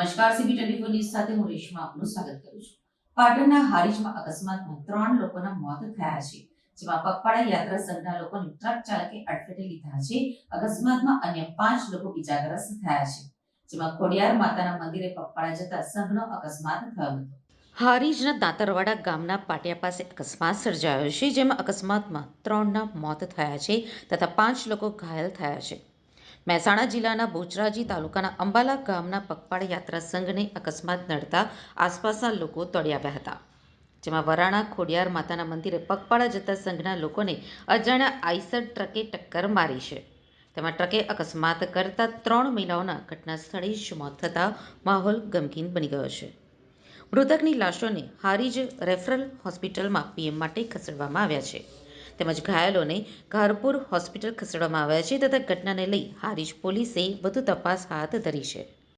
નમસ્કાર. CB24 news સાથે હું રેશમા આપનું સ્વાગત કરું છું. પાટણના હારીજમાં અકસ્માતમાં 3 લોકોના મોત થયા છે, જેમાં પગપાળા યાત્રા સંઘના લોકોને ટ્રક ચાલકે અડફેટે લીધા છે. અકસ્માતમાં અન્ય 5 લોકો ઇજાગ્રસ્ત થયા છે, જેમાં ખોડિયાર માતાના મંદિરે પગપાળા જતા સંઘનો અકસ્માત થયો હતો. હારીજના દાંતરવાડા ગામના પાટિયા પાસે અકસ્માત સર્જાયો છે, જેમાં અકસ્માતમાં 3ના મોત થયા છે તથા 5 લોકો ઘાયલ થયા છે. મહેસાણા જિલ્લાના બોચરાજી તાલુકાના અંબાલા ગામના પગપાળા યાત્રા સંઘને અકસ્માત નડતા આસપાસના લોકો દોડી આવ્યા હતા, જેમાં વરાણા ખોડિયાર માતાના મંદિરે પગપાળા જતા સંઘના લોકોને અજાણ્યા આઈસર ટ્રકે ટક્કર મારી છે. તેમાં ટ્રકે અકસ્માત કરતા 3 મહિલાઓના ઘટના સ્થળે જ મોત થતા માહોલ ગમગીન બની ગયો છે. મૃતકની લાશોને હારીજ રેફરલ હોસ્પિટલમાં પીએમ માટે ખસેડવામાં આવ્યા છે, તેમજ ઘાયલોને ઘારપુર હોસ્પિટલ ખસેડવામાં આવ્યા છે તથા ઘટનાને લઈ હારીજ પોલીસે વધુ તપાસ હાથ ધરી છે.